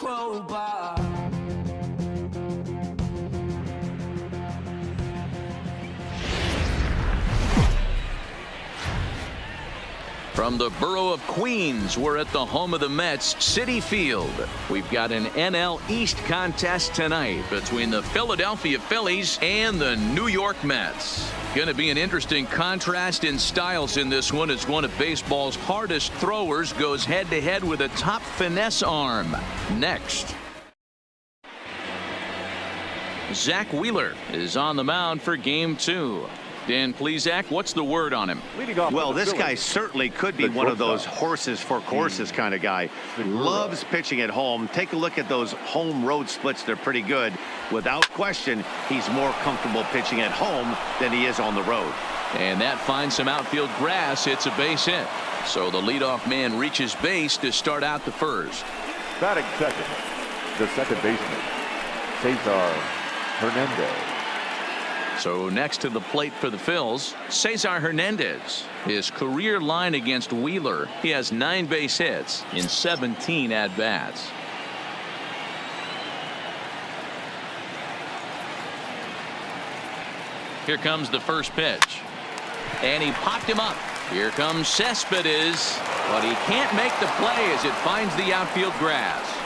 crowbar. From the borough of Queens, we're at the home of the Mets, Citi Field. We've got an NL East contest tonight between the Philadelphia Phillies and the New York Mets. Going to be an interesting contrast in styles in this one as one of baseball's hardest throwers goes head-to-head with a top finesse arm. Next. Zach Wheeler is on the mound for Game 2. Dan Plesac, what's the word on him? Well, this guy certainly could be one of those horses for courses kind of guy. Loves pitching at home. Take a look at those home road splits. They're pretty good. Without question, he's more comfortable pitching at home than he is on the road. And that finds some outfield grass. It's a base hit. So the leadoff man reaches base to start out the first. Batting second, the second baseman, Cesar Hernandez. So next to the plate for the Phils, Cesar Hernandez. His career line against Wheeler, he has 9 base hits in 17 at-bats. Here comes the first pitch. And he popped him up. Here comes Cespedes, but he can't make the play as it finds the outfield grass.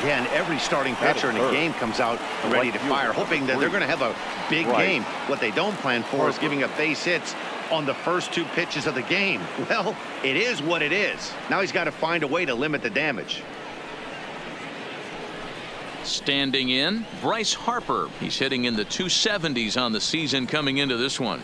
Yeah, and every starting pitcher in a game comes out ready to fire, hoping that they're going to have a big game. What they don't plan for is giving up base hits on the first 2 pitches of the game. Well, it is what it is. Now he's got to find a way to limit the damage. Standing in, Bryce Harper. He's hitting in the 270s on the season coming into this one.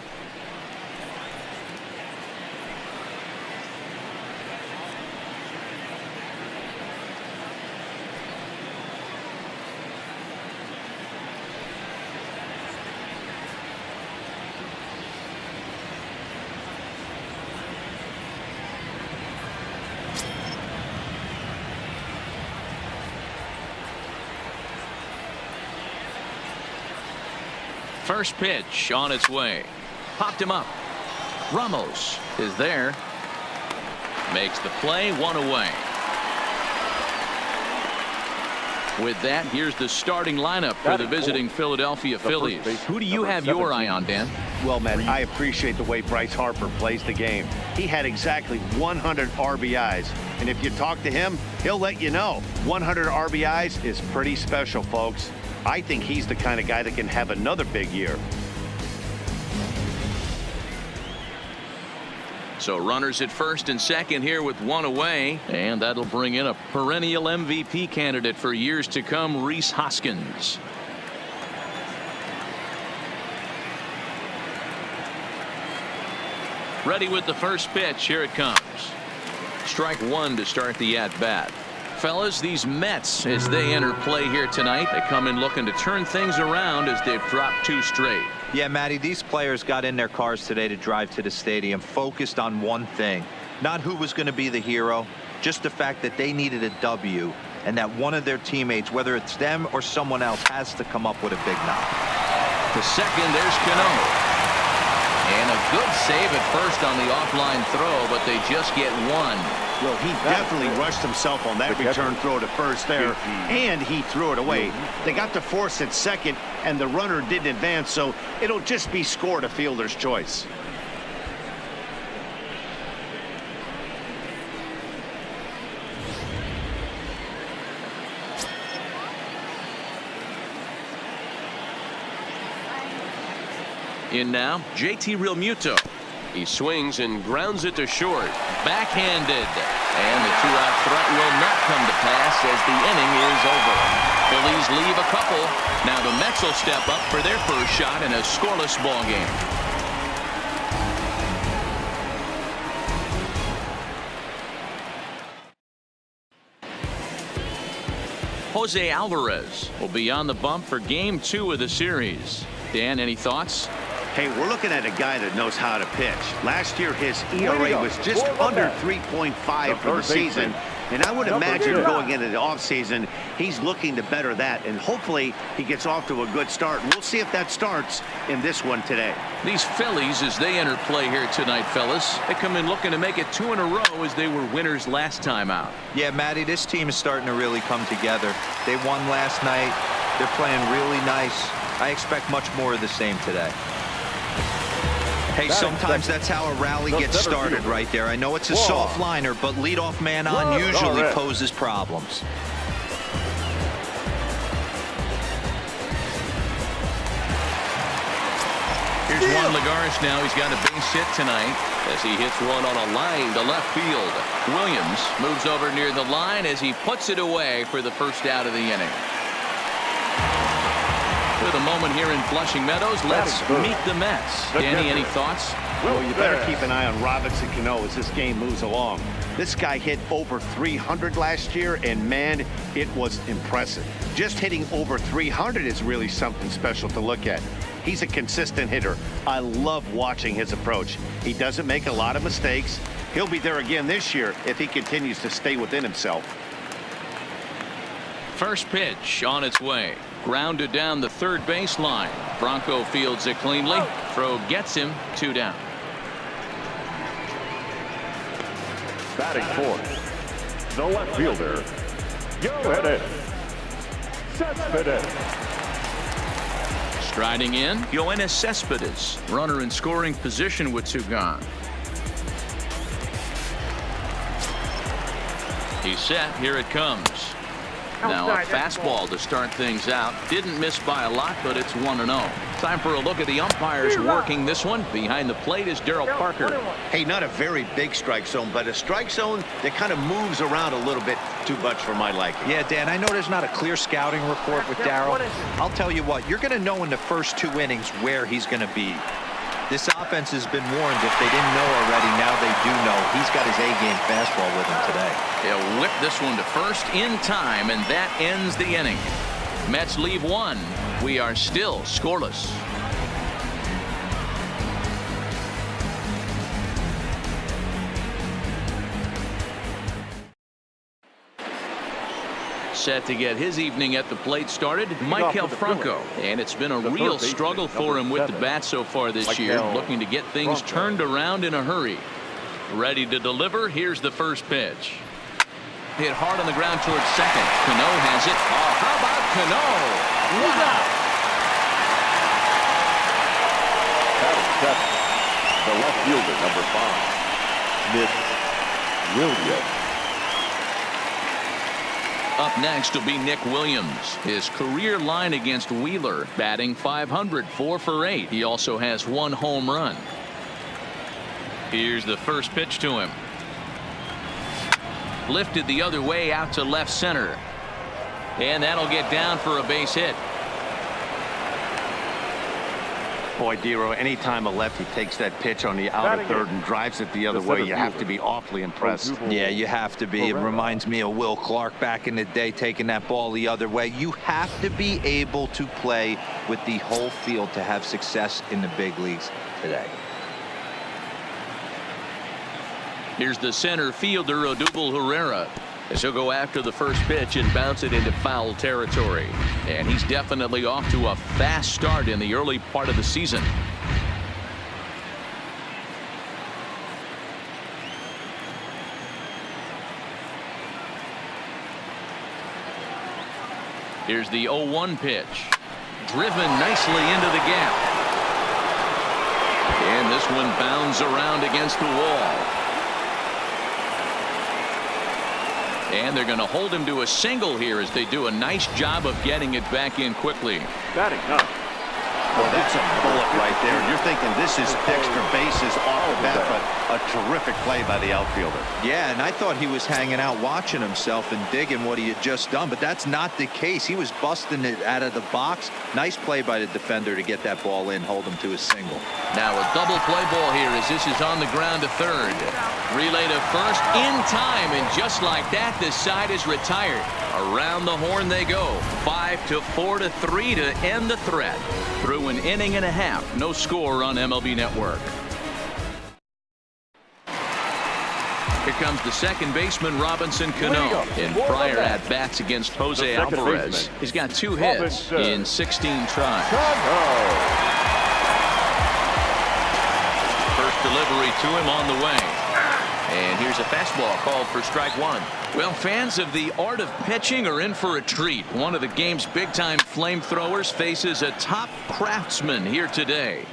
First pitch on its way. Popped him up. Ramos is there. Makes the play, 1 away. With that, here's the starting lineup for the visiting Philadelphia Phillies. Who do you have your eye on, Dan? Well, man, I appreciate the way Bryce Harper plays the game. He had exactly 100 RBIs. And if you talk to him, he'll let you know. 100 RBIs is pretty special, folks. I think he's the kind of guy that can have another big year. So runners at first and second here with 1 away. And that'll bring in a perennial MVP candidate for years to come, Rhys Hoskins. Ready with the first pitch. Here it comes. Strike 1 to start the at-bat. Fellas, these Mets, as they enter play here tonight, they come in looking to turn things around as they've dropped 2 straight. Yeah, Matty, these players got in their cars today to drive to the stadium focused on one thing. Not who was going to be the hero, just the fact that they needed a W and that one of their teammates, whether it's them or someone else, has to come up with a big knock. To second, there's Cano. And a good save at first on the offline throw, but they just get 1. Well, he definitely rushed himself on that return throw to first there, and he threw it away. They got to force at second, and the runner didn't advance, so it'll just be scored a fielder's choice. In now, JT Realmuto. He swings and grounds it to short. Backhanded. And the 2-out threat will not come to pass as the inning is over. Phillies leave a couple. Now the Mets will step up for their first shot in a scoreless ball game. Jose Alvarez will be on the bump for Game 2 of the series. Dan, any thoughts? Hey, we're looking at a guy that knows how to pitch. Last year, his ERA was just under 3.5 for the season. And I would imagine going into the offseason, he's looking to better that. And hopefully he gets off to a good start. And we'll see if that starts in this one today. These Phillies, as they enter play here tonight, fellas, they come in looking to make it 2 in a row as they were winners last time out. Yeah, Matty, this team is starting to really come together. They won last night. They're playing really nice. I expect much more of the same today. Hey, sometimes that's how a rally gets started right there. I know it's a soft liner, but leadoff man on usually poses problems. Here's Juan Lagares now. He's got a base hit tonight as he hits one on a line to left field. Williams moves over near the line as he puts it away for the first out of the inning. With a moment here in Flushing Meadows, let's meet the Mets. Danny, any thoughts? Well, you better keep an eye on Robinson Cano as this game moves along. This guy hit over 300 last year, and man, it was impressive. Just hitting over 300 is really something special to look at. He's a consistent hitter. I love watching his approach. He doesn't make a lot of mistakes. He'll be there again this year if he continues to stay within himself. First pitch on its way. Grounded down the third baseline. Bronco fields it cleanly. Throw gets him, 2 down. Batting fourth, the left fielder, Cespedes. Striding in, Yoenis Cespedes. Runner in scoring position with 2 gone. He's set. Here it comes. Now a fastball to start things out. Didn't miss by a lot, but it's 1-0. Time for a look at the umpires working this one. Behind the plate is Darryl Parker. Hey, not a very big strike zone, but a strike zone that kind of moves around a little bit too much for my liking. Yeah, Dan, I know there's not a clear scouting report with Darryl. I'll tell you what, you're going to know in the first 2 innings where he's going to be. This offense has been warned. If they didn't know already, now they do know. He's got his A-game fastball with him today. He'll whip this one to first in time, and that ends the inning. Mets leave 1. We are still scoreless. Set to get his evening at the plate started, Maikel Franco. And it's been a real struggle for him with the bat so far this year, looking to get things turned around in a hurry. Ready to deliver. Here's the first pitch. Hit hard on the ground towards second. Cano has it. Oh, how about Cano? Wow. The left fielder, number 5, Nick Williams. Up next will be Nick Williams. His career line against Wheeler, batting .500, 4 for 8. He also has 1 home run. Here's the first pitch to him. Lifted the other way out to left center. And that'll get down for a base hit. Boy, Dero, anytime a lefty takes that pitch on the outer third and drives it the other way, you have to be awfully impressed. Yeah, you have to be. It reminds me of Will Clark back in the day taking that ball the other way. You have to be able to play with the whole field to have success in the big leagues today. Here's the center fielder, Odubel Herrera, as he'll go after the first pitch and bounce it into foul territory. And he's definitely off to a fast start in the early part of the season. Here's the 0-1 pitch. Driven nicely into the gap. And this one bounds around against the wall. And they're going to hold him to a single here as they do a nice job of getting it back in quickly. Batting up. Well, that's a bullet right there. And you're thinking this is extra bases off the bat, but a terrific play by the outfielder. Yeah, and I thought he was hanging out watching himself and digging what he had just done, but that's not the case. He was busting it out of the box. Nice play by the defender to get that ball in, hold him to a single. Now a double play ball here as this is on the ground to third. Relay to first in time, and just like that, this side is retired. Around the horn they go. 5-4-3 to end the threat. Through an inning and a half, no score on MLB Network. Here comes the second baseman, Robinson Cano. In prior at-bats against Jose Alvarez, he's got 2 hits in 16 tries. First delivery to him on the way. And here's a fastball called for strike 1. Well, fans of the art of pitching are in for a treat. One of the game's big-time flamethrowers faces a top craftsman here today.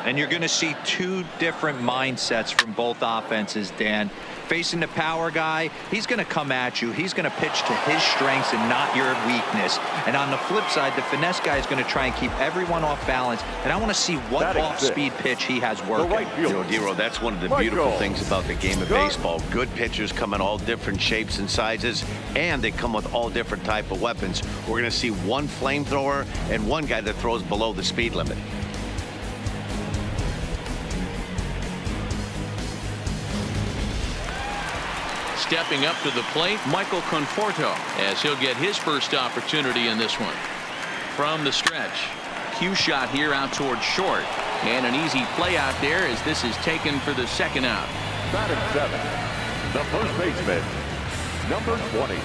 And you're going to see 2 different mindsets from both offenses, Dan. Facing the power guy, he's going to come at you. He's going to pitch to his strengths and not your weakness. And on the flip side, the finesse guy is going to try and keep everyone off balance. And I want to see what off-speed pitch he has working. Dero, that's one of the beautiful things about the game of baseball. Good pitchers come in all different shapes and sizes, and they come with all different type of weapons. We're going to see one flamethrower and one guy that throws below the speed limit. Stepping up to the plate, Michael Conforto, as he'll get his first opportunity in this one. From the stretch, cue shot here out towards short, and an easy play out there as this is taken for the second out. Batting 7, the first baseman, number 20.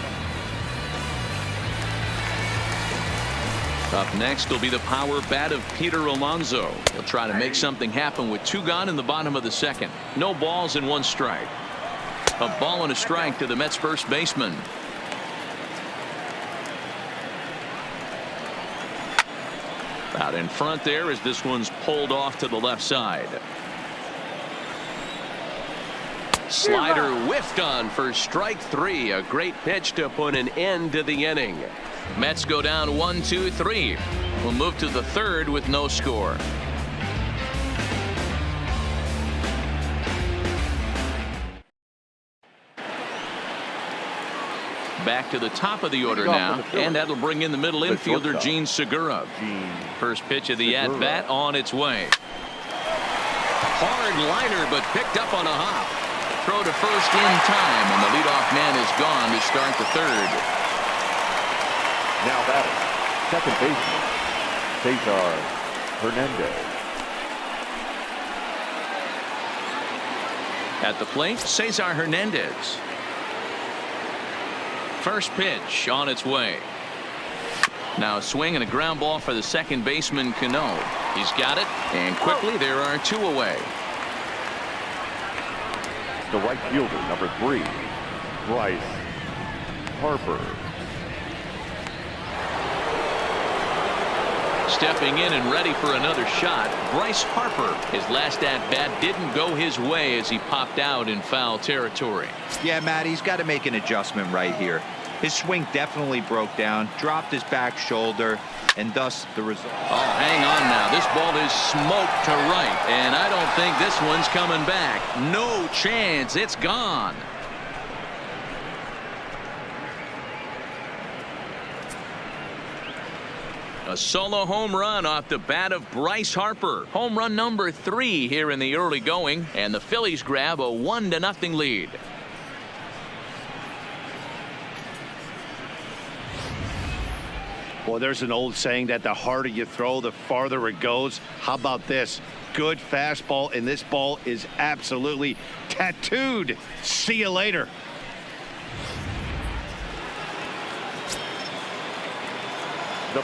Up next will be the power bat of Peter Alonso. He'll try to make something happen with 2 gone in the bottom of the second. No balls and 1 strike. A ball and a strike to the Mets first baseman. Out in front there as this one's pulled off to the left side. Slider whiffed on for strike 3. A great pitch to put an end to the inning. Mets go down 1-2-3. We'll move to the third with no score. Back to the top of the order now, and that'll bring in the middle infielder Gene Segura. First pitch of the at-bat on its way. Hard liner, but picked up on a hop. Throw to first in time, and the leadoff man is gone to start the third. Now batting, second baseman, Cesar Hernandez. At the plate, Cesar Hernandez. First pitch on its way. Now a swing and a ground ball for the second baseman Cano. He's got it, and quickly there are 2 away. The right fielder, number 3, Bryce Harper. Stepping in and ready for another shot, Bryce Harper. His last at-bat didn't go his way as he popped out in foul territory. Yeah, Matt, he's got to make an adjustment right here. His swing definitely broke down, dropped his back shoulder, and thus the result. Oh, hang on now. This ball is smoked to right, and I don't think this one's coming back. No chance. It's gone. A solo home run off the bat of Bryce Harper. Home run number 3 here in the early going, and the Phillies grab a 1-0 lead. Well, there's an old saying that the harder you throw, the farther it goes. How about this? Good fastball, and this ball is absolutely tattooed. See you later.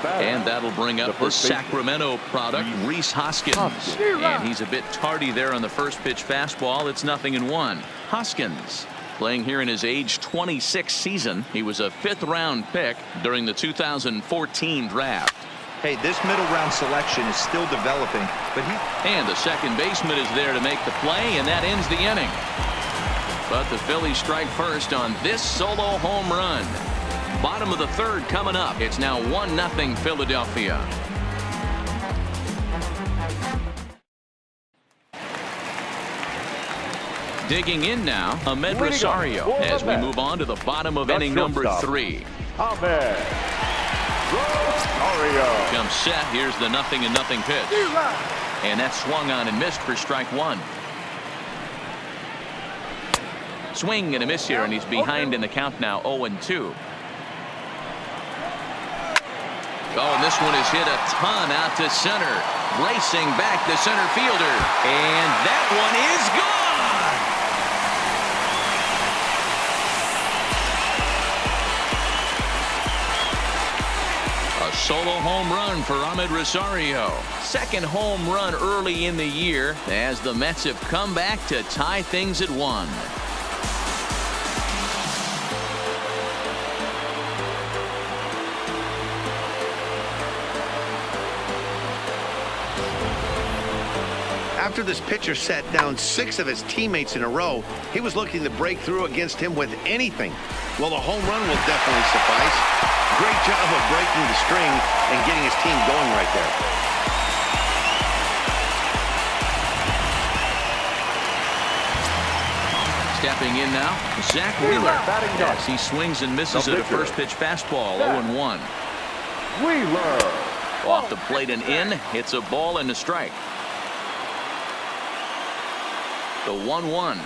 And that'll bring up the Sacramento product, Rhys Hoskins. And he's a bit tardy there on the first pitch fastball. It's 0-1. Hoskins playing here in his age 26 season. He was a 5th-round pick during the 2014 draft. Hey, this middle round selection is still developing, but and the second baseman is there to make the play, and that ends the inning. But the Phillies strike first on this solo home run. Bottom of the third coming up. It's now 1-0 Philadelphia. Digging in now, Ahmed Rosario, as we move on to the bottom of inning number 3. Ahmed Rosario comes set. Here's the 0-0 pitch. And that's swung on and missed for strike 1. Swing and a miss here, and he's behind in the count now, 0-2. Oh, and this one is hit a ton out to center. Racing back the center fielder. And that one is gone. solo home run for Ahmed Rosario. Second home run early in the year as the Mets have come back to tie things at 1. After this pitcher sat down 6 of his teammates in a row, he was looking to break through against him with anything. Well, the home run will definitely suffice. Great job of breaking the string and getting his team going right there. Stepping in now, Zach Wheeler. Yes, he swings and misses at a first pitch fastball, 0-1. Wheeler. Off the plate and in, hits a ball and a strike. The 1-1.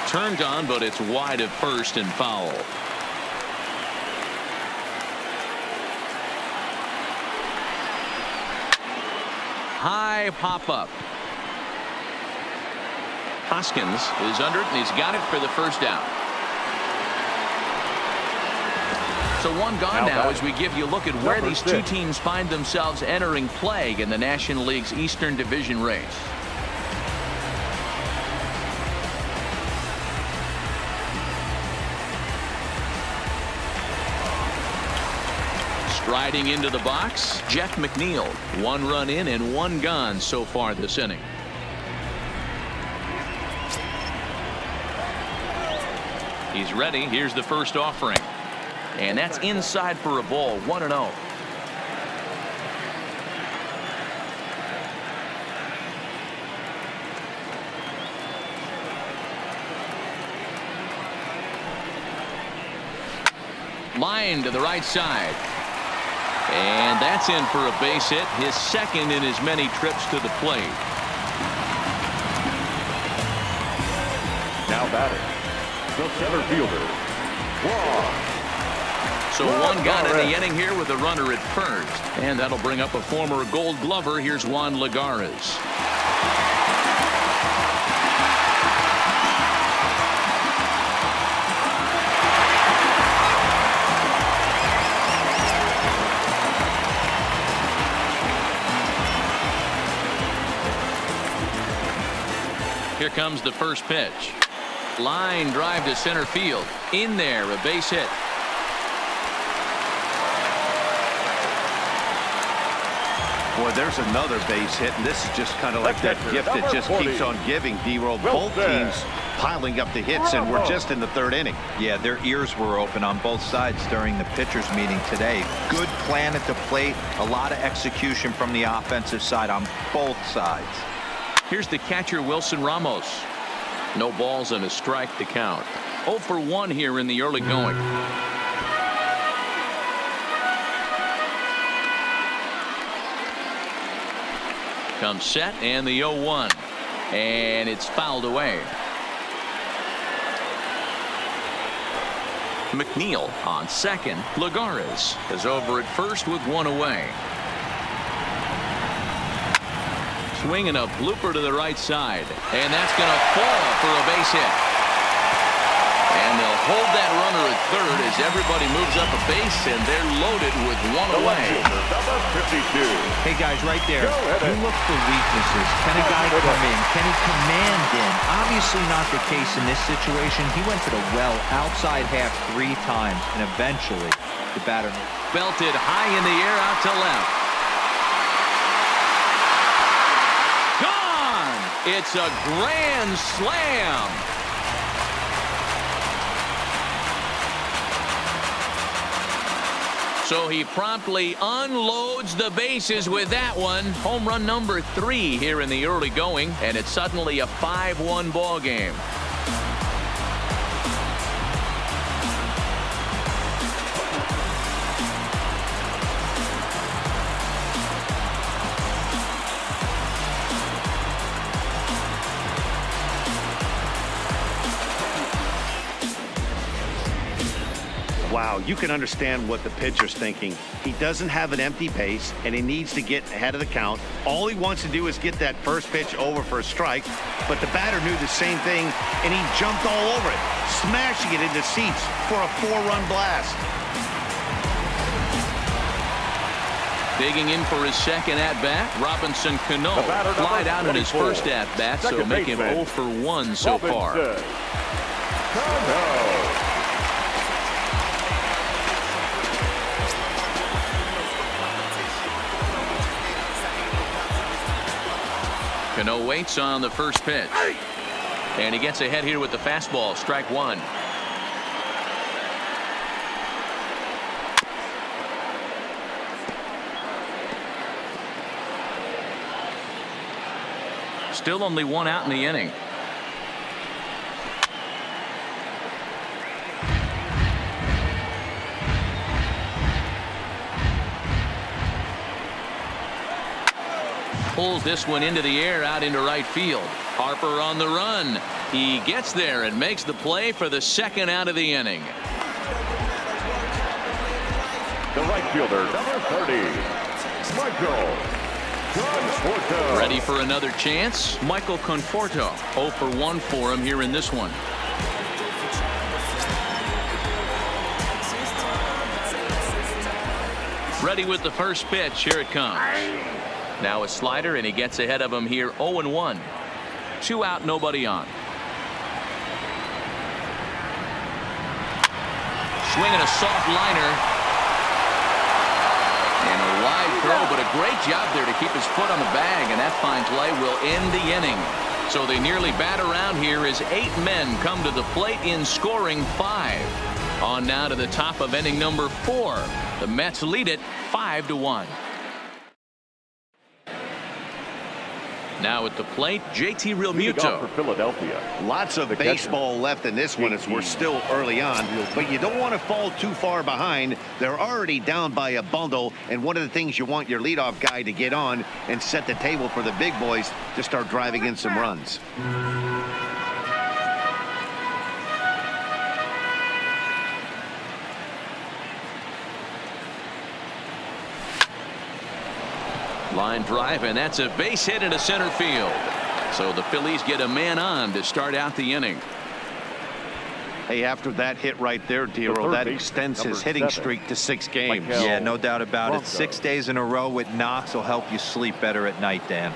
Turned on, but it's wide at first and foul. High pop-up. Hoskins is under it, and he's got it for the first down. So one gone now as we give you a look at where these two teams find themselves entering play in the National League's Eastern Division race. Striding into the box, Jeff McNeil. 1 run in and 1 gone so far this inning. He's ready. Here's the first offering. And that's inside for a ball, 1-0. Line to the right side. And that's in for a base hit, his second in as many trips to the plate. Now batter, the center fielder, Juan. So one gone in the inning here with a runner at first. And that'll bring up a former Gold Glover. Here's Juan Lagares. Here comes the first pitch. Line drive to center field. In there, a base hit. Boy, there's another base hit, and this is just kind of like that gift that just keeps on giving, D-Roll. Both teams piling up the hits, and we're just in the 3rd inning. Yeah, their ears were open on both sides during the pitchers meeting today. Good plan at the plate, a lot of execution from the offensive side on both sides. Here's the catcher, Wilson Ramos. No balls and a strike to count. 0 for 1 here in the early going. Comes set and the 0-1. And it's fouled away. McNeil on second. Lagares is over at first with 1 away. Swinging a blooper to the right side. And that's going to fall for a base hit. And they'll hold that runner at third as everybody moves up a base, and they're loaded with 1 away. Number 52. Hey, guys, right there. You look for weaknesses. Can a guy come in? Can he command in? Obviously not the case in this situation. He went to the well outside half 3 times, and eventually the batter belted high in the air out to left. Gone! It's a grand slam. So he promptly unloads the bases with that one. Home run number 3 here in the early going, and it's suddenly a 5-1 ball game. Wow, you can understand what the pitcher's thinking. He doesn't have an empty base, and he needs to get ahead of the count. All he wants to do is get that first pitch over for a strike, but the batter knew the same thing, and he jumped all over it, smashing it into seats for a 4-run blast. Digging in for his second at-bat, Robinson Cano flied out in his first at-bat, so make him 0 for 1 so far. Cano waits on the first pitch. And he gets ahead here with the fastball, strike one. Still only one out in the inning. Pulls this one into the air out into right field. Harper on the run. He gets there and makes the play for the second out of the inning. The right fielder, number 30, Michael Conforto. Ready for another chance? Michael Conforto. 0 for 1 for him here in this one. Ready with the first pitch. Here it comes. Now a slider, and he gets ahead of him here 0-1. 2 out, nobody on. Swinging a soft liner. And a wide throw, but a great job there to keep his foot on the bag, and that fine play will end the inning. So they nearly bat around here as 8 men come to the plate in scoring 5. On now to the top of inning number 4. The Mets lead it 5-1. Now at the plate, JT Realmuto. For Philadelphia. Lots of baseball left in this one as we're still early on, but you don't want to fall too far behind. They're already down by a bundle, and one of the things you want your leadoff guy to get on and set the table for the big boys to start driving in some runs. Line drive, and that's a base hit into center field. So the Phillies get a man on to start out the inning. Hey, after that hit right there, Dero, that extends his hitting streak to 6 games. Yeah, no doubt about it. 6 days in a row with knocks will help you sleep better at night, Dan.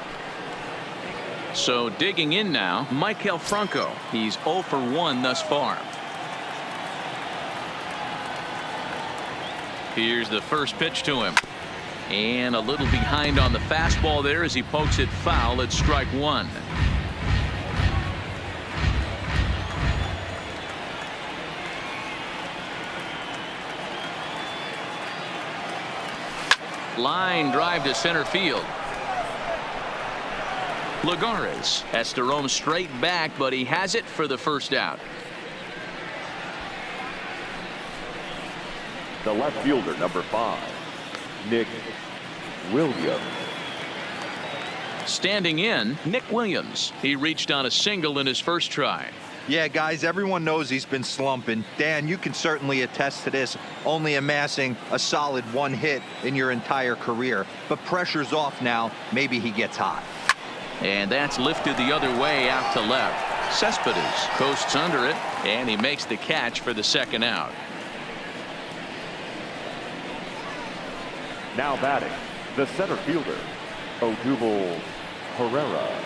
So digging in now, Maikel Franco. He's 0 for 1 thus far. Here's the first pitch to him. And a little behind on the fastball there as he pokes it foul at strike 1. Line drive to center field. Lagares has to roam straight back, but he has it for the first out. The left fielder, number 5, Nick Williams. Standing in, Nick Williams. He reached on a single in his first try. Yeah, guys, everyone knows he's been slumping. Dan, you can certainly attest to this, only amassing a solid 1 hit in your entire career. But pressure's off now. Maybe he gets hot. And that's lifted the other way out to left. Cespedes coasts under it, and he makes the catch for the second out. Now batting, the center fielder, Odubel Herrera.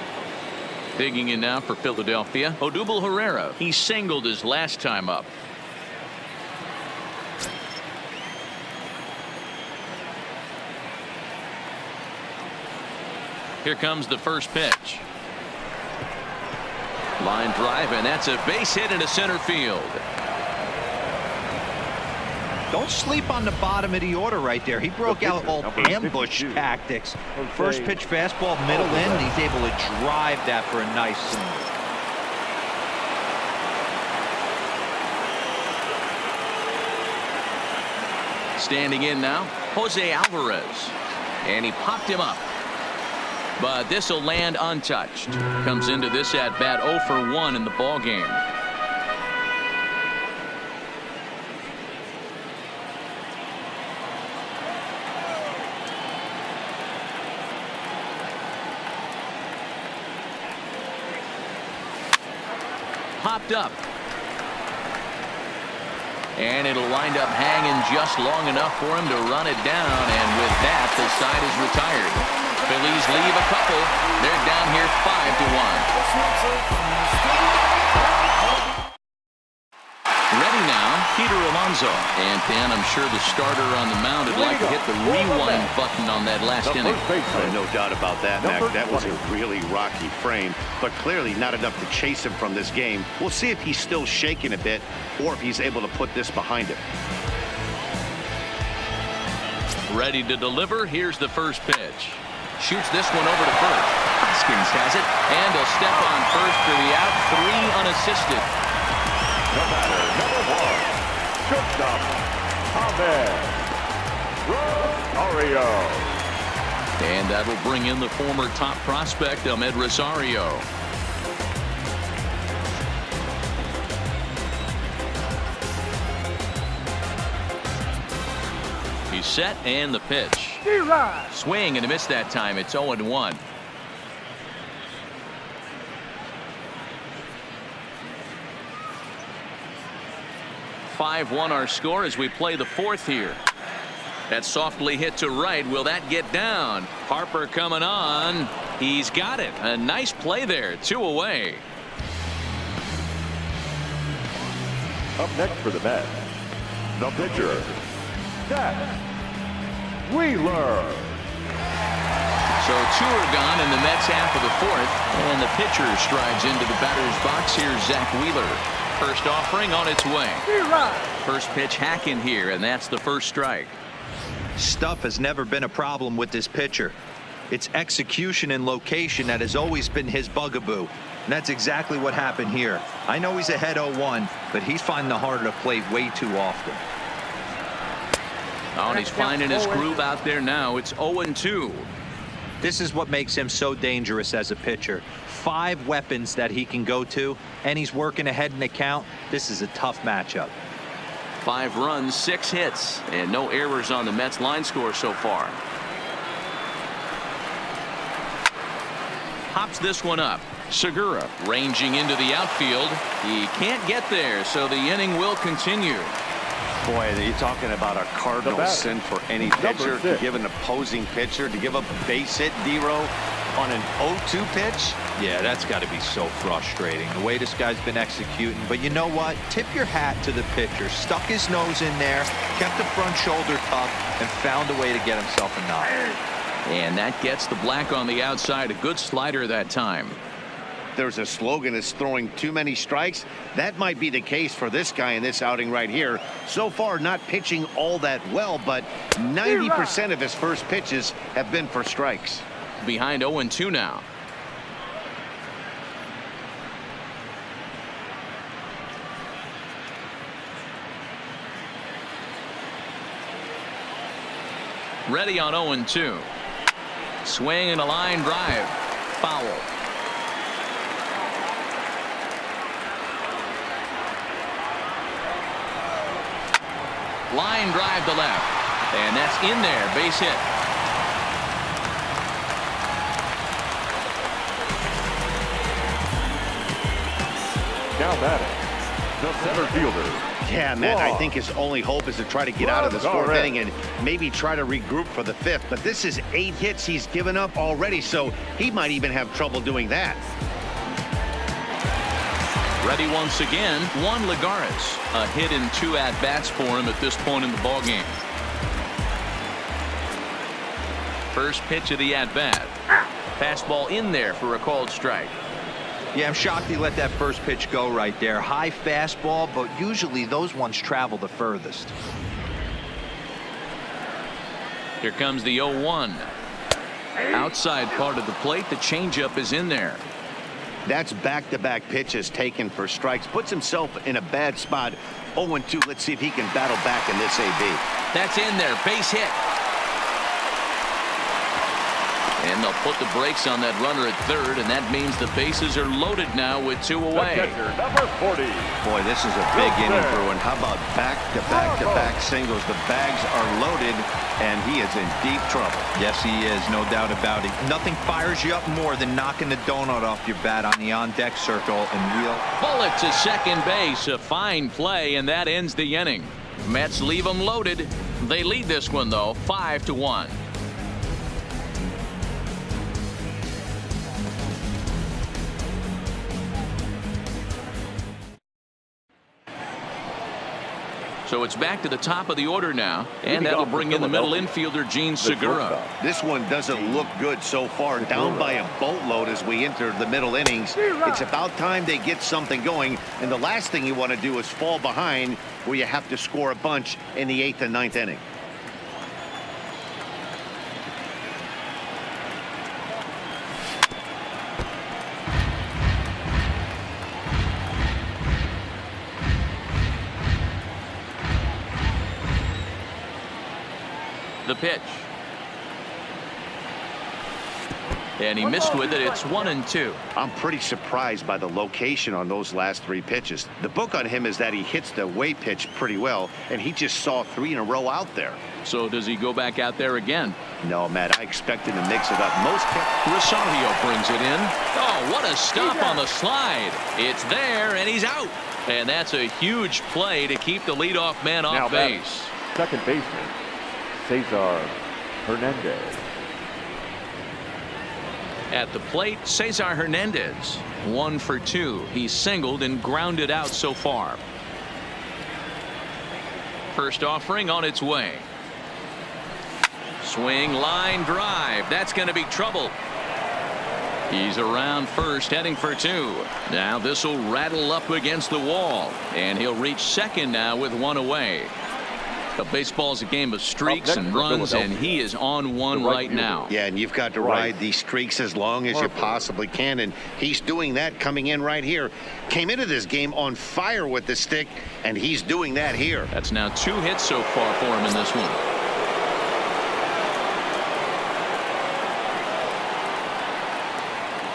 Digging in now for Philadelphia, Odubel Herrera. He singled his last time up. Here comes the first pitch. Line drive, and that's a base hit into center field. Don't sleep on the bottom of the order right there. He broke out all ambush tactics. First pitch fastball, middle in. He's able to drive that for a nice single. Standing in now, Jose Alvarez. And he popped him up. But this will land untouched. Comes into this at bat 0 for 1 in the ball game. Popped up. And it'll wind up hanging just long enough for him to run it down. And with that, the side is retired. Phillies leave a couple. They're down here 5-1. Ready now, Peter Alonso. And Dan, I'm sure the starter on the mound would like to hit the rewind button on that last inning. No doubt about that, Mac. That was a really rocky frame, but clearly not enough to chase him from this game. We'll see if he's still shaking a bit or if he's able to put this behind him. Ready to deliver. Here's the first pitch. Shoots this one over to first. Hoskins has it, and he'll step on first for the out. 3 unassisted. The batter, number 1, shortstop, Rosario. And that'll bring in the former top prospect, Ahmed Rosario. He's set, and the pitch. Swing and a miss that time. It's 0-1. Our score as we play the 4th here. That's softly hit to right. Will that get down? Harper coming on. He's got it. A nice play there. 2 away. Up next for the Mets, the pitcher, Zach Wheeler. So 2 are gone in the Mets half of the 4th, and the pitcher strides into the batter's box. Here's Zach Wheeler. First offering on its way. First pitch hacking here, and that's the first strike. Stuff has never been a problem with this pitcher. It's execution and location that has always been his bugaboo. And that's exactly what happened here. I know he's ahead 0-1, but he's finding the heart of the plate way too often. Oh, and he's finding his groove out there now. It's 0-2. This is what makes him so dangerous as a pitcher. 5 weapons that he can go to, and he's working ahead in the count. This is a tough matchup. 5 runs, 6 hits, and no errors on the Mets line score so far. Hops this one up. Segura ranging into the outfield. He can't get there, so the inning will continue. Boy, you're talking about a cardinal sin for any pitcher to give an opposing pitcher to give up a base hit, D-Row, on an 0-2 pitch. Yeah, that's got to be so frustrating, the way this guy's been executing. But you know what? Tip your hat to the pitcher. Stuck his nose in there, kept the front shoulder tucked, and found a way to get himself a knock. And that gets the black on the outside. A good slider that time. There's a slogan that's throwing too many strikes. That might be the case for this guy in this outing right here. So far, not pitching all that well, but 90% of his first pitches have been for strikes. Behind 0-2 now. Ready on 0-2. Swing and a line drive. Foul. Line drive to left. And that's in there. Base hit. Now batting, the center fielder. Yeah, Matt, I think his only hope is to try to get out of this 4th inning and maybe try to regroup for the 5th. But this is 8 hits he's given up already, so he might even have trouble doing that. Ready once again, Juan Lagares. A hit in 2 at-bats for him at this point in the ballgame. First pitch of the at-bat. Fastball in there for a called strike. Yeah, I'm shocked he let that first pitch go right there. High fastball, but usually those ones travel the furthest. Here comes the 0-1. Outside part of the plate, the changeup is in there. That's back-to-back pitches taken for strikes. Puts himself in a bad spot. 0-2. Let's see if he can battle back in this AB. That's in there. Base hit. And they'll put the brakes on that runner at third, and that means the bases are loaded now with 2 away. Catcher, number 40. Boy, this is a big inning for him. How about back-to-back-to-back singles? The bags are loaded, and he is in deep trouble. Yes, he is, no doubt about it. Nothing fires you up more than knocking the donut off your bat on the on-deck circle and wheel. Bullet to second base. A fine play, and that ends the inning. Mets leave them loaded. They lead this one, though, 5-1. So it's back to the top of the order now, and that'll bring in the middle infielder, Gene Segura. This one doesn't look good so far. Down by a boatload as we enter the middle innings. It's about time they get something going, and the last thing you want to do is fall behind where you have to score a bunch in the 8th and 9th inning. The pitch. And he missed with it. It's 1-2. I'm pretty surprised by the location on those last 3 pitches. The book on him is that he hits the away pitch pretty well, and he just saw 3 in a row out there. So does he go back out there again? No, Matt, I expect him to mix it up. Rosario brings it in. Oh, what a stop on the slide. It's there, and he's out. And that's a huge play to keep the leadoff man off base. Second baseman, Cesar Hernandez. At the plate, Cesar Hernandez. 1 for 2. He's singled and grounded out so far. First offering on its way. Swing, line drive. That's going to be trouble. He's around first, heading for 2. Now this will rattle up against the wall, and he'll reach second now with 1 away. But baseball's a game of streaks and runs, and he is on one right now. Yeah, and you've got to ride these streaks as long as you possibly can, and he's doing that coming in right here. Came into this game on fire with the stick, and he's doing that here. That's now 2 hits so far for him in this one.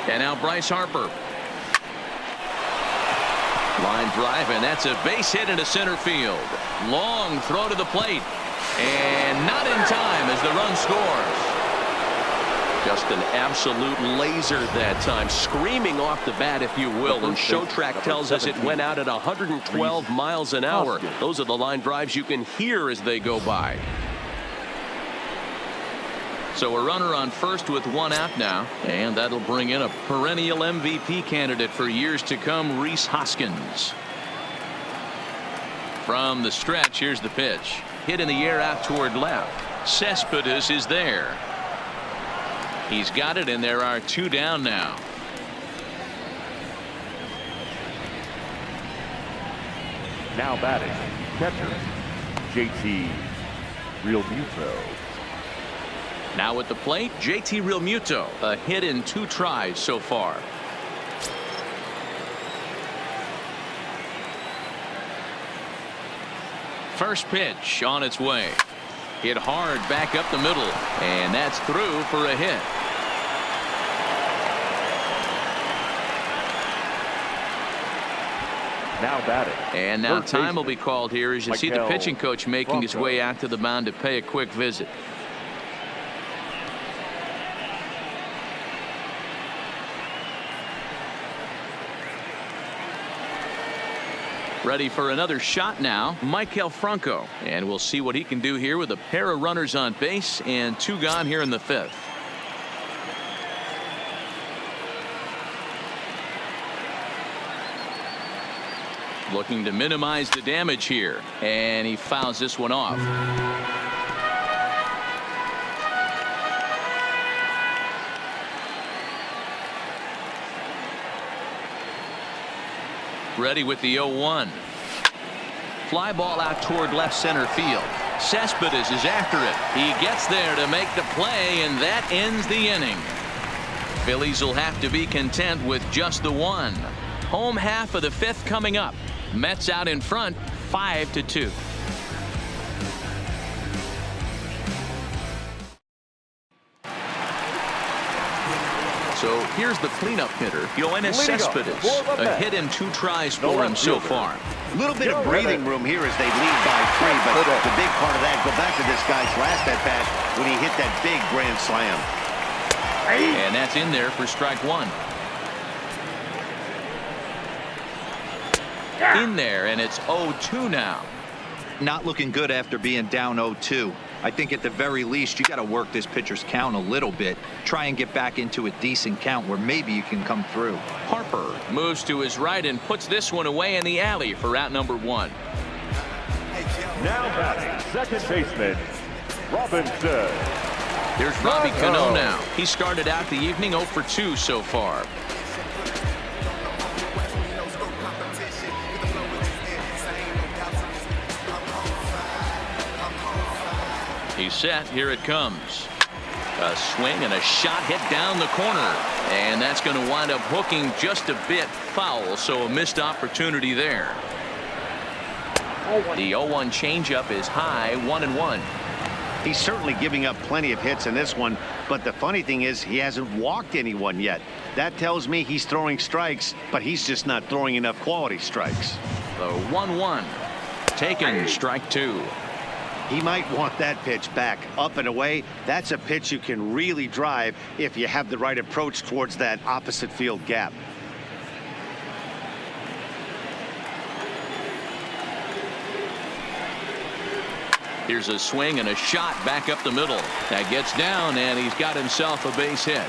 And now Bryce Harper. Line drive, and that's a base hit into center field. Long throw to the plate, and not in time as the run scores. Just an absolute laser that time, screaming off the bat, if you will. And Show Track tells us it went out at 112 miles an hour. Those are the line drives you can hear as they go by. So a runner on first with 1 out now, and that'll bring in a perennial MVP candidate for years to come, Rhys Hoskins. From the stretch, here's the pitch. Hit in the air out toward left. Cespedes is there. He's got it, and there are 2 down now. Now batting, catcher, JT Realmuto. Now at the plate, JT Realmuto. A hit in 2 tries so far. First pitch on its way. Hit hard back up the middle, and that's through for a hit. Now batting. And now time will be called here as you see the pitching coach making his way out to the mound to pay a quick visit. Ready for another shot now, Maikel Franco. And we'll see what he can do here with a pair of runners on base and 2 gone here in the 5th. Looking to minimize the damage here, and he fouls this one off. Ready with the 0-1. Fly ball out toward left center field. Cespedes is after it. He gets there to make the play, and that ends the inning. Phillies will have to be content with just the 1. Home half of the 5th coming up. Mets out in front, 5-2. So here's the cleanup hitter, Yoenis Cespedes. A hit in 2 tries for him so far. A little bit of breathing room here as they lead by 3, but the big part of that, go back to this guy's last at-bat when he hit that big grand slam. And that's in there for strike 1. In there, and it's 0-2 now. Not looking good after being down 0-2. I think at the very least you got to work this pitcher's count a little bit. Try and get back into a decent count where maybe you can come through. Harper moves to his right and puts this one away in the alley for out number 1. Now batting, second baseman, Robinson. Here's Robbie Cano now. He started out the evening 0 for 2 so far. He's set. Here it comes. A swing and a shot hit down the corner. And that's going to wind up hooking just a bit foul, so a missed opportunity there. The 0-1 changeup is high, 1-1. He's certainly giving up plenty of hits in this one, but the funny thing is he hasn't walked anyone yet. That tells me he's throwing strikes, but he's just not throwing enough quality strikes. The 1-1. Taken, strike 2. He might want that pitch back, up and away. That's a pitch you can really drive if you have the right approach towards that opposite field gap. Here's a swing and a shot back up the middle. That gets down, and he's got himself a base hit.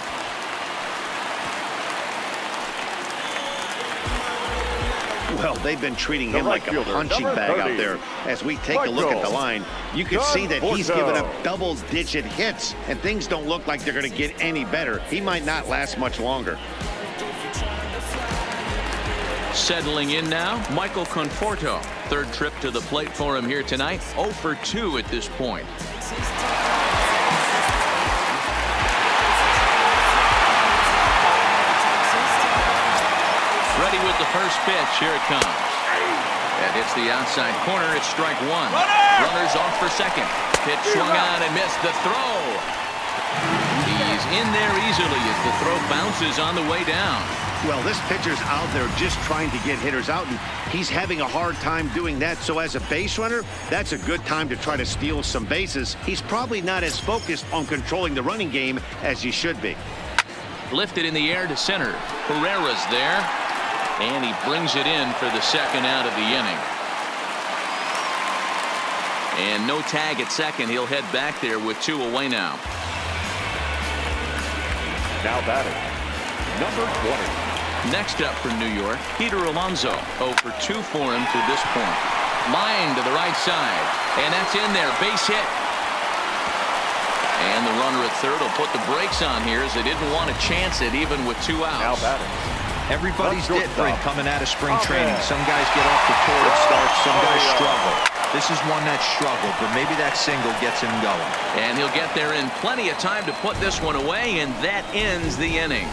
Well, they've been treating him like a punching bag out there. As we take a look at the line, you can see that he's given up double-digit hits, and things don't look like they're going to get any better. He might not last much longer. Settling in now, Michael Conforto. Third trip to the plate for him here tonight. 0 for 2 at this point. Ready with the first pitch. Here it comes. That hits the outside corner. It's strike 1. Runners off for second. Pitch swung on and missed the throw. He's in there easily as the throw bounces on the way down. Well, this pitcher's out there just trying to get hitters out, and he's having a hard time doing that. So as a base runner, that's a good time to try to steal some bases. He's probably not as focused on controlling the running game as he should be. Lifted in the air to center. Herrera's there, and he brings it in for the second out of the inning. And no tag at second. He'll head back there with 2 away now. Now batting, number 20. Next up for New York, Peter Alonso. 0 for 2 for him to this point. Line to the right side, and that's in there. Base hit. And the runner at third will put the brakes on here as they didn't want to chance it even with 2 outs. Now batting. Everybody's different coming out of spring training. Some guys get off to torrid starts, some guys struggle. This is one that struggled, but maybe that single gets him going. And he'll get there in plenty of time to put this one away, and that ends the inning.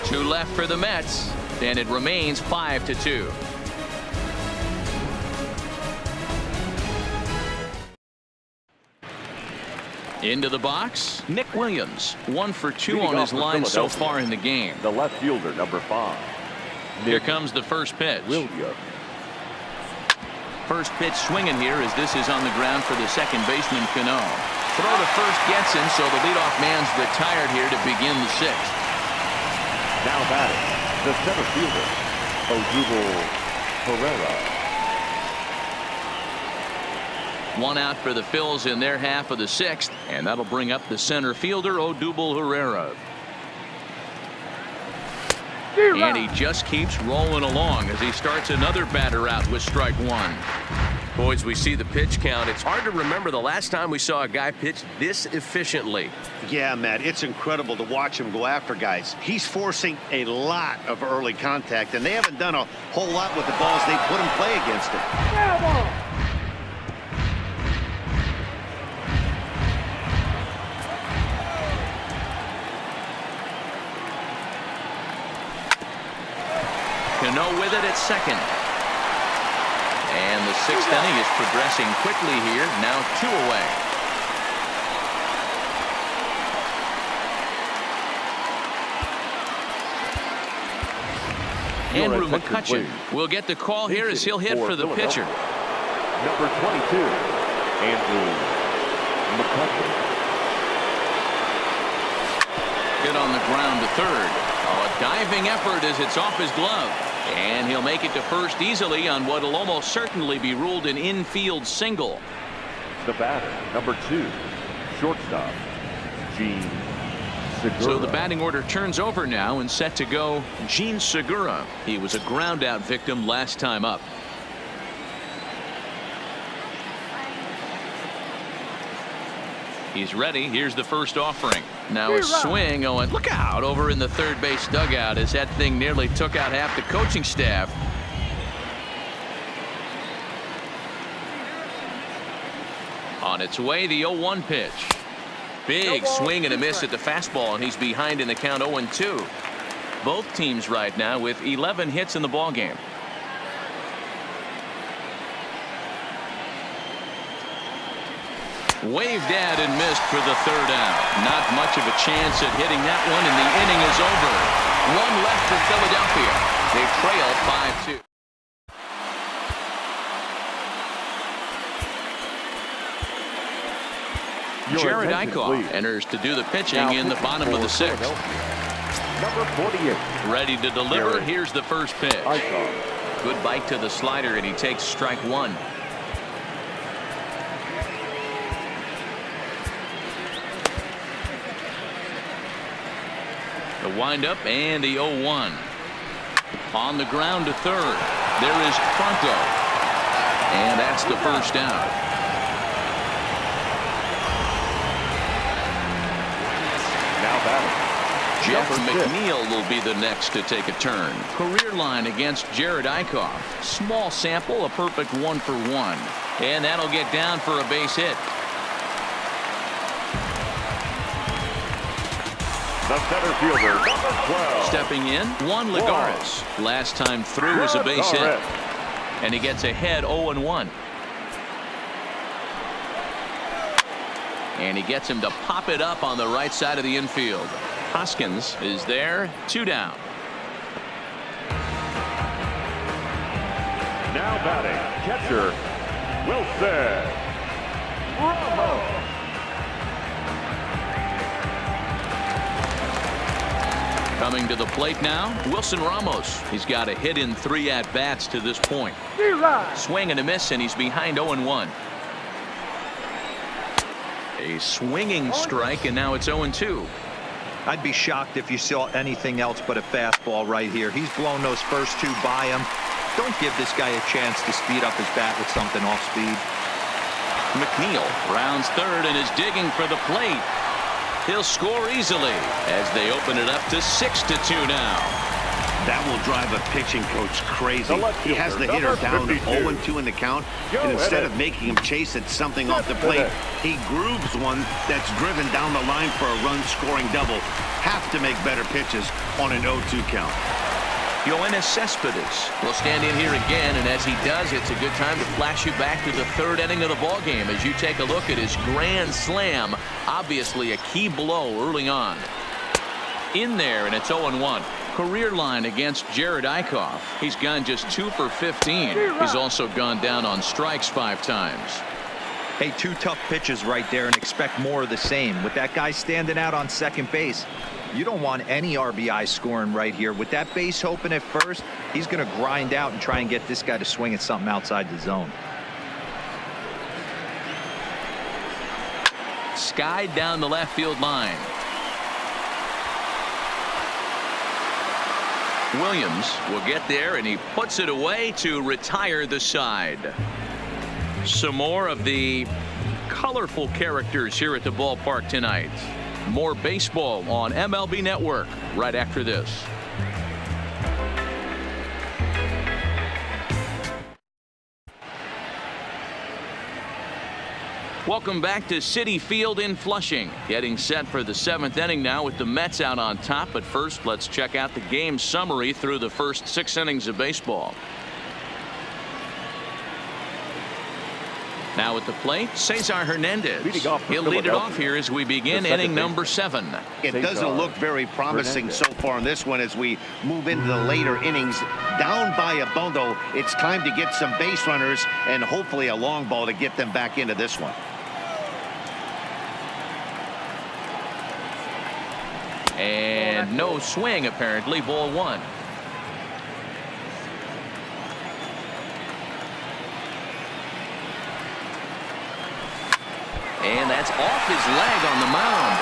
2 left for the Mets, and it remains 5-2. Into the box, Nick Williams. 1 for 2 on his line so far in the game. The left fielder, number 5. Here comes the first pitch. Williams. First pitch swinging here as this is on the ground for the second baseman, Cano. Throw to first gets him, so the leadoff man's retired here to begin the 6th. Now batting, the center fielder, Odubel Herrera. 1 out for the Phils in their half of the 6th, and that'll bring up the center fielder, Odubel Herrera. And he just keeps rolling along as he starts another batter out with strike 1. Boys, we see the pitch count. It's hard to remember the last time we saw a guy pitch this efficiently. Yeah, Matt, it's incredible to watch him go after guys. He's forcing a lot of early contact, and they haven't done a whole lot with the balls they put him play against him. Cano with it at second. And the 6th inning is progressing quickly here. Now 2 away. Andrew attention, McCutcheon please. will get the call here as he'll hit for the pitcher. Number 22, Andrew McCutcheon. Hit on the ground to third. Oh, a diving effort as it's off his glove. And he'll make it to first easily on what will almost certainly be ruled an infield single. The batter, number 2, shortstop, Gene Segura. So the batting order turns over now and set to go Gene Segura. He was a ground out victim last time up. He's ready. Here's the first offering. Now a swing. Oh, and look out over in the third base dugout as that thing nearly took out half the coaching staff. On its way, the 0-1 pitch. Big swing and a miss at the fastball, and he's behind in the count 0-2. Both teams right now with 11 hits in the ballgame. Waved at and missed for the third out. Not much of a chance at hitting that one, and the inning is over. One left for Philadelphia. They trail 5-2. Jared Eichhoff enters to do the pitching Now in the bottom of the sixth. Number 48. Ready to deliver. Jared Here's the first pitch. Eichhoff. Good bite to the slider, and he takes strike one. The windup and the 0-1. On the ground to third. There is Pronto. And that's the first out. Now batting. Jeff Number 6. McNeil will be the next to take a turn. Career line against Jared Eichhoff. Small sample, a perfect 1-for-1. And that'll get down for a base hit. The center fielder, number 12. Stepping in, Juan Lagares. Last time through was a base hit. And he gets ahead 0-1. And he gets him to pop it up on the right side of the infield. Hoskins is there, 2 down. Now batting, catcher, Wilson Ramos. Coming to the plate now, Wilson Ramos. He's got a hit in 3 at-bats to this point. Swing and a miss, and he's behind 0-1. A swinging strike, and now it's 0-2. I'd be shocked if you saw anything else but a fastball right here. He's blown those first 2 by him. Don't give this guy a chance to speed up his bat with something off speed. McNeil rounds third and is digging for the plate. He'll score easily as they open it up to 6-2 now. That will drive a pitching coach crazy. He has the hitter number down 52. 0-2 in the count, and instead of making him chase at something off the plate, he grooves one that's driven down the line for a run-scoring double. Have to make better pitches on an 0-2 count. Yoenis Cespedes will stand in here again, and as he does, it's a good time to flash you back to the third inning of the ballgame as you take a look at his grand slam. Obviously a key blow early on. In there, and it's 0-1. Career line against Jared Eichhoff. He's gone just 2 for 15. He's also gone down on strikes 5 times. Hey, 2 tough pitches right there, and expect more of the same. With that guy standing out on second base, you don't want any RBI scoring right here. With that base open at first, he's going to grind out and try and get this guy to swing at something outside the zone. Skied down the left field line. Williams will get there, and he puts it away to retire the side. Some more of the colorful characters here at the ballpark tonight. More baseball on MLB Network right after this. Welcome back to Citi Field in Flushing. Getting set for the 7th inning now with the Mets out on top. But first, let's check out the game summary through the first 6 innings of baseball. Now at the plate, Cesar Hernandez. Leading off for He'll lead it off Philadelphia, here as we begin the second inning number baseman. 7. It doesn't look very promising so far in this one as we move into the later innings. Down by a bundle, it's time to get some base runners and hopefully a long ball to get them back into this one. And no swing, apparently. Ball 1. And that's off his leg on the mound.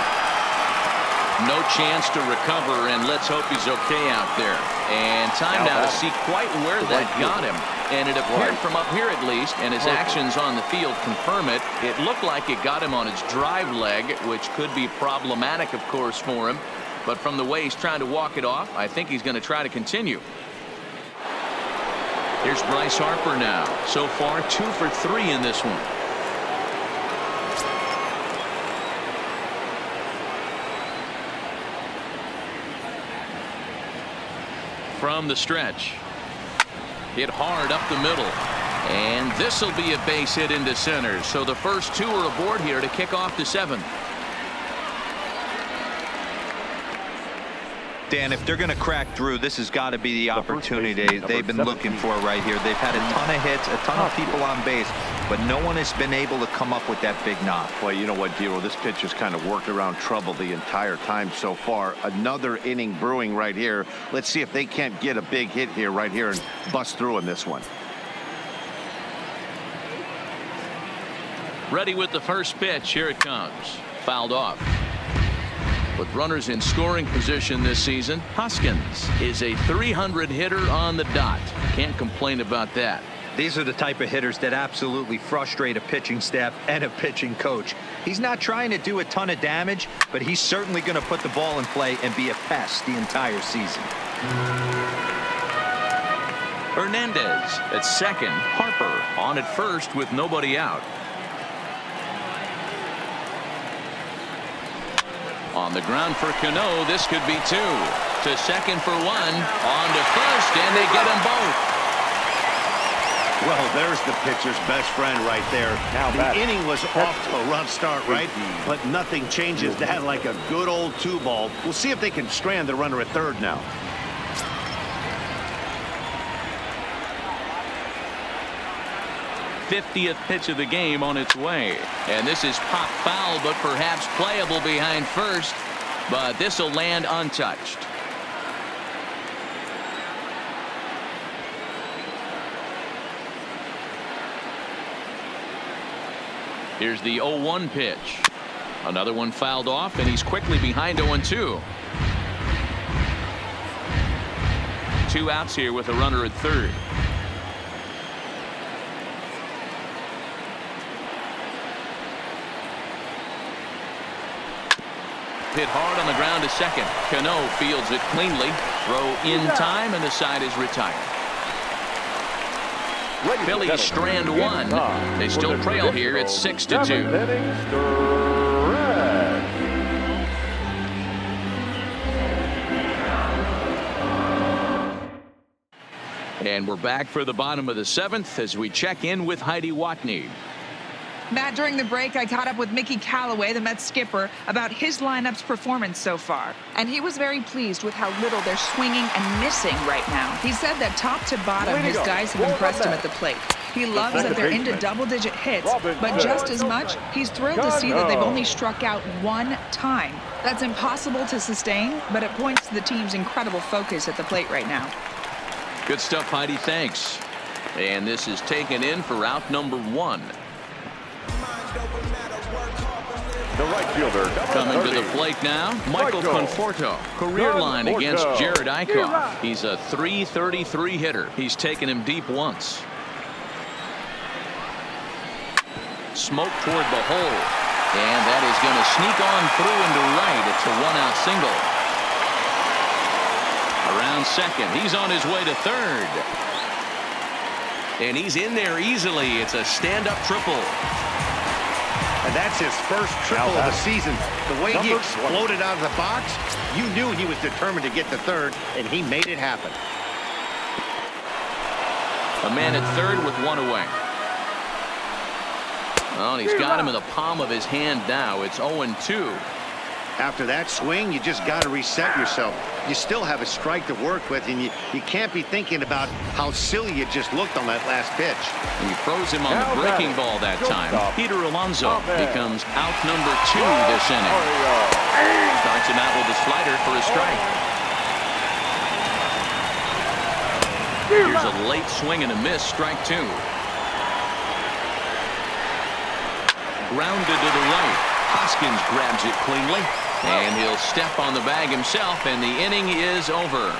No chance to recover, and let's hope he's okay out there. And time now to see quite where that got him. And it appeared from up here at least, and his actions on the field confirm it. It looked like it got him on his drive leg, which could be problematic, of course, for him. But from the way he's trying to walk it off, I think he's going to try to continue. Here's Bryce Harper now. So far, 2 for 3 in this one. From the stretch. Hit hard up the middle. And this will be a base hit into center. So the first 2 are aboard here to kick off the 7th. Dan, if they're going to crack through, this has got to be the opportunity they've been looking for right here. They've had a ton of hits, a ton of people on base, but no one has been able to come up with that big knock. Well, you know what, Dero, this pitch has kind of worked around trouble the entire time so far. Another inning brewing right here. Let's see if they can't get a big hit here right here and bust through in this one. Ready with the first pitch. Here it comes. Fouled off. With runners in scoring position this season, Hoskins is a 300 hitter on the dot. Can't complain about that. These are the type of hitters that absolutely frustrate a pitching staff and a pitching coach. He's not trying to do a ton of damage, but he's certainly going to put the ball in play and be a pest the entire season. Hernandez at second. Harper on at first with nobody out. On the ground for Cano, this could be 2. To second for 1. On to first, and they get them both. Well, there's the pitcher's best friend right there. Now the inning was off to a rough start, right? But nothing changes that like a good old 2-ball. We'll see if they can strand the runner at third now. '50th pitch of the game on its way. And this is pop foul, but perhaps playable behind first. But this will land untouched. Here's the 0-1 pitch. Another one fouled off, and he's quickly behind 0-2. 2 outs here with a runner at third. Hit hard on the ground to second. Cano fields it cleanly. Throw in time, and the side is retired. Phillies strand 1. They still trail here at 6-2. And we're back for the bottom of the 7th as we check in with Heidi Watney. Matt, during the break, I caught up with Mickey Callaway, the Mets skipper, about his lineup's performance so far. And he was very pleased with how little they're swinging and missing right now. He said that top to bottom, his guys have impressed him at the plate. He loves that they're into double-digit hits, but just as much, he's thrilled to see that they've only struck out 1 time. That's impossible to sustain, but it points to the team's incredible focus at the plate right now. Good stuff, Heidi. Thanks. And this is taken in for out number 1. The right fielder, coming to the plate now, Michael Conforto. Career line against Jared Eichhoff. He's a .333 hitter. He's taken him deep once. Smoke toward the hole. And that is going to sneak on through into right. It's a 1-out single. Around second. He's on his way to third. And he's in there easily. It's a stand-up triple. And that's his first triple of the season. The way he exploded out of the box, you knew he was determined to get to third, and he made it happen. A man at third with 1 away. Oh, and he's got him in the palm of his hand now. It's 0-2. After that swing, you just got to reset yourself. You still have a strike to work with, and you can't be thinking about how silly you just looked on that last pitch. He froze him on the breaking ball that time. Peter Alonso becomes out number 2 this inning. Starts him out with a slider for a strike. Here's a late swing and a miss, strike 2. Grounded to the right. Hoskins grabs it cleanly, and he'll step on the bag himself, and the inning is over.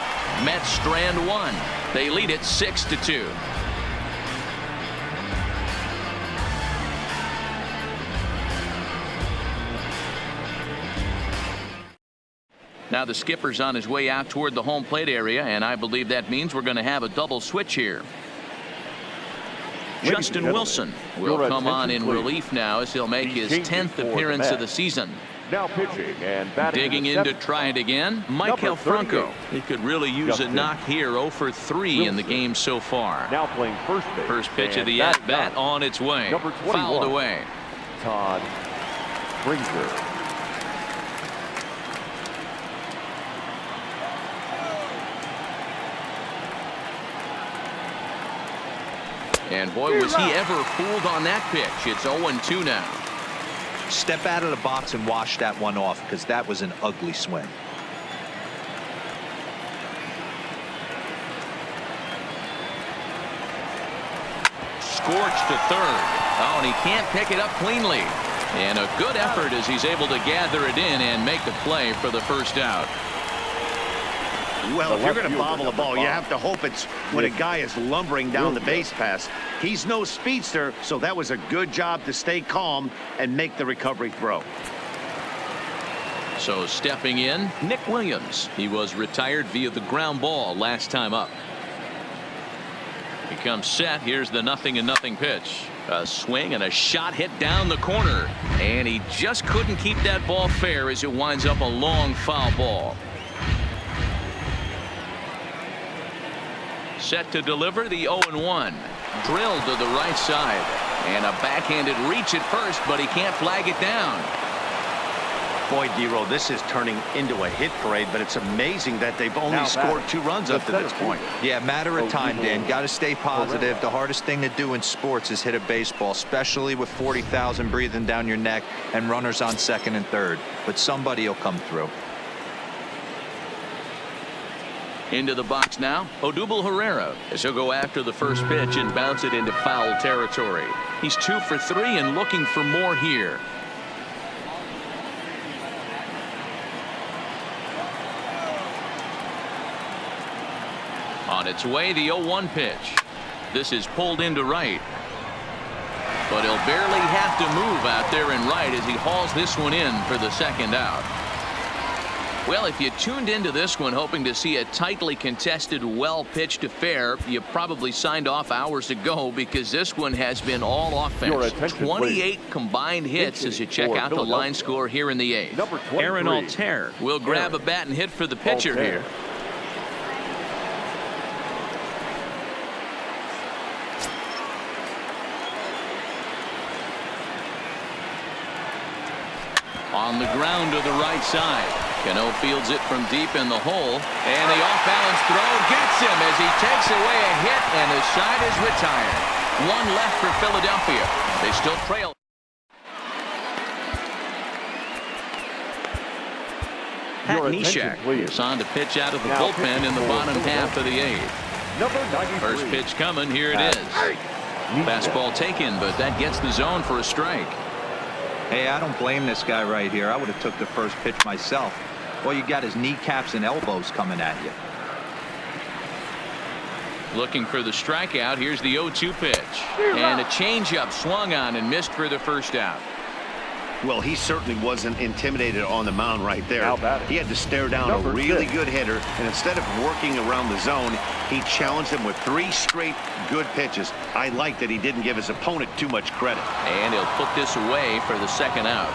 Mets strand 1. They lead it 6-2. Now the skipper's on his way out toward the home plate area, and I believe that means we're going to have a double switch here. Justin Wilson will come on in relief now as he'll make his 10th appearance of the season. Now pitching and batting. Digging in to try it again, Maikel Franco. He could really use a knock here. 0 for 3 in the game so far. Now playing first base. First pitch of the at-bat on its way. Fouled away. Todd Springer. And boy, was he ever fooled on that pitch. It's 0-2 now. Step out of the box and wash that one off, because that was an ugly swing. Scorched to third. Oh, and he can't pick it up cleanly. And a good effort as he's able to gather it in and make the play for the first out. Well, if you're going to bobble a ball, you have to hope it's when a guy is lumbering down the base pass. He's no speedster, so that was a good job to stay calm and make the recovery throw. So stepping in, Nick Williams. He was retired via the ground ball last time up. He comes set. Here's the 0-0 pitch. A swing and a shot hit down the corner. And he just couldn't keep that ball fair as it winds up a long foul ball. Set to deliver the 0-1. Drilled to the right side. And a backhanded reach at first, but he can't flag it down. Boy, Dero, this is turning into a hit parade, but it's amazing that they've only scored 2 runs up to this point. Yeah, matter of time, Dan. Got to stay positive. The hardest thing to do in sports is hit a baseball, especially with 40,000 breathing down your neck and runners on second and third. But somebody will come through. Into the box now, Odubel Herrera, as he'll go after the first pitch and bounce it into foul territory. He's 2 for 3 and looking for more here. On its way, the 0-1 pitch. This is pulled into right. But he'll barely have to move out there in right as he hauls this one in for the second out. Well, if you tuned into this one hoping to see a tightly contested, well-pitched affair, you probably signed off hours ago, because this one has been all offense. 28 combined hits as you check out the line score here in the 8th. Aaron Altair will grab a bat and hit for the pitcher here. On the ground to the right side. Cano fields it from deep in the hole, and the off-balance throw gets him as he takes away a hit, and his side is retired. 1 left for Philadelphia. They still trail. Pat Neshek is on to pitch out of the bullpen in the bottom half of the 8th. First pitch coming. Here it is. Fastball taken, but that gets the zone for a strike. Hey, I don't blame this guy right here. I would have took the first pitch myself. All you got is kneecaps and elbows coming at you. Looking for the strikeout. Here's the 0-2 pitch. And a changeup swung on and missed for the first out. Well, he certainly wasn't intimidated on the mound right there. He had to stare down a really good hitter, and instead of working around the zone, he challenged him with 3 straight good pitches. I like that he didn't give his opponent too much credit. And he'll put this away for the second out.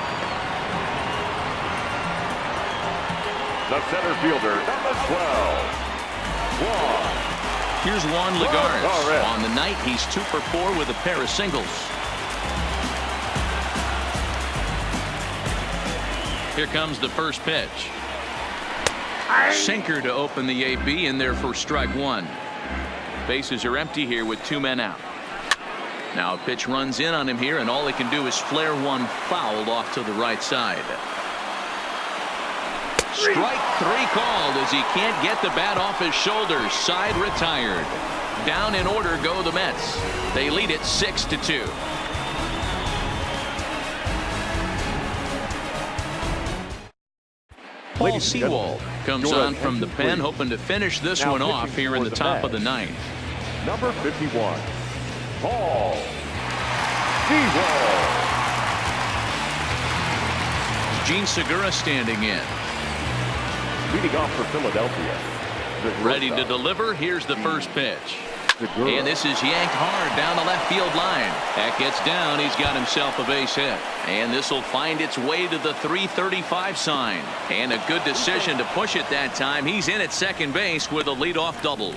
The center fielder, number 12, Juan. Here's Juan Lagares. On the night, he's 2 for 4 with a pair of singles. Here comes the first pitch. Sinker to open the AB, and there for strike one. Bases are empty here with 2 men out. Now a pitch runs in on him here, and all he can do is flare one foul off to the right side. Strike 3 called as he can't get the bat off his shoulders. Side retired. Down in order go the Mets. They lead it 6-2. Paul Sewald comes on from the pen, hoping to finish this one off here in the top of the 9th. Number 51, Paul Sewald. Gene Segura standing in. Leading off for Philadelphia. Ready to deliver. Here's the first pitch. And this is yanked hard down the left field line. That gets down. He's got himself a base hit. And this will find its way to the 335 sign. And a good decision to push it that time. He's in at second base with a leadoff double.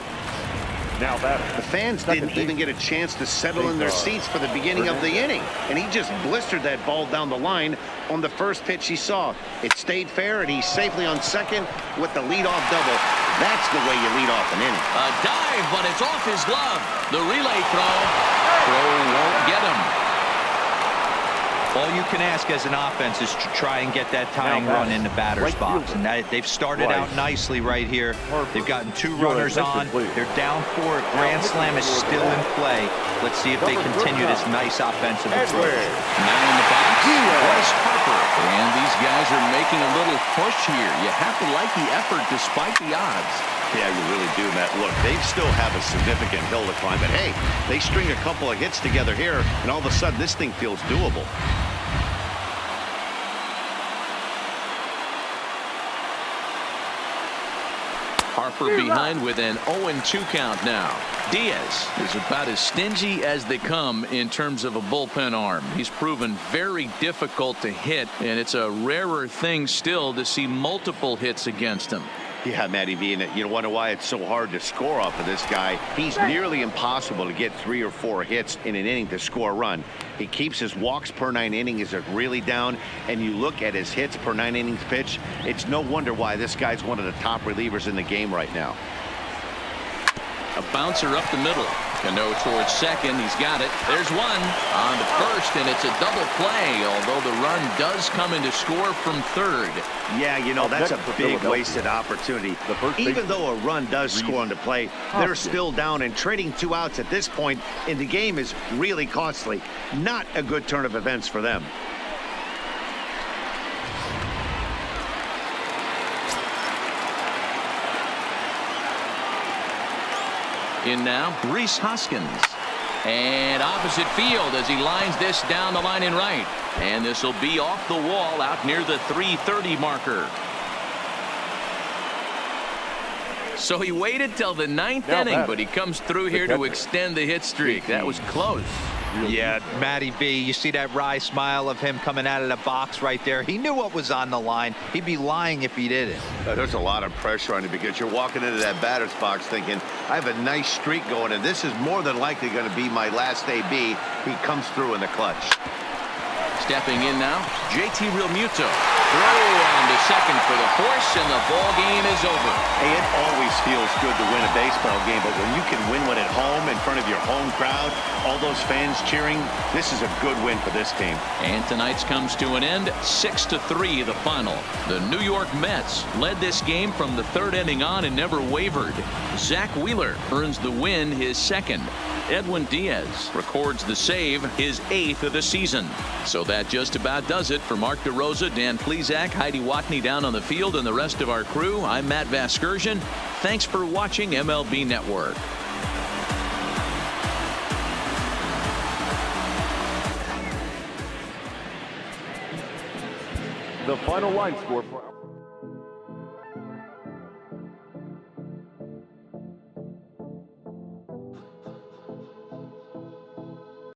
Now that the fans didn't even get a chance to settle in their seats for the beginning of the inning, and he just blistered that ball down the line on the first pitch he saw. It stayed fair, and he's safely on second with the leadoff double. That's the way you lead off an inning. A dive, but it's off his glove. The relay throw won't get him. All you can ask as an offense is to try and get that tying run in the batter's box. And they've started out nicely right here. They've gotten 2 runners on. They're down 4. Grand Slam is still in play. Let's see if they continue this nice offensive approach. Now in the box, Bryce Harper. And these guys are making a little push here. You have to like the effort despite the odds. Yeah, you really do, Matt. Look, they still have a significant hill to climb, but hey, they string a couple of hits together here, and all of a sudden this thing feels doable. Harper behind with an 0-2 count now. Diaz is about as stingy as they come in terms of a bullpen arm. He's proven very difficult to hit, and it's a rarer thing still to see multiple hits against him. Yeah, Matty V, and you wonder why it's so hard to score off of this guy. He's nearly impossible to get 3 or 4 hits in an inning to score a run. He keeps his walks per 9 innings is really down, and you look at his hits per 9 innings pitch, it's no wonder why this guy's one of the top relievers in the game right now. A bouncer up the middle. Cano towards second. He's got it. There's one on to first, and it's a double play, although the run does come in to score from third. Yeah, you know, that's a big wasted opportunity. Even though a run does score on the play, they're still down, and trading 2 outs at this point in the game is really costly. Not a good turn of events for them. In now, Rhys Hoskins. And opposite field as he lines this down the line in right. And this will be off the wall out near the 330 marker. So he waited till the 9th inning, but he comes through here to extend the hit streak. That was close. Yeah, Matty B, you see that wry smile of him coming out of the box right there. He knew what was on the line. He'd be lying if he didn't. There's a lot of pressure on you because you're walking into that batter's box thinking, I have a nice streak going, and this is more than likely going to be my last AB. He comes through in the clutch. Stepping in now, JT Realmuto. Throw on to second for the force, and the ball game is over. Hey, it always feels good to win a baseball game, but when you can win one at home in front of your home crowd, all those fans cheering, this is a good win for this team. And tonight's comes to an end, 6-3 the final. The New York Mets led this game from the 3rd inning on and never wavered. Zach Wheeler earns the win, his 2nd. Edwin Diaz records the save, his 8th of the season. So that just about does it. For Mark DeRosa, Dan Plesac, Heidi Watney down on the field, and the rest of our crew, I'm Matt Vasgersian. Thanks for watching MLB Network. the final line score for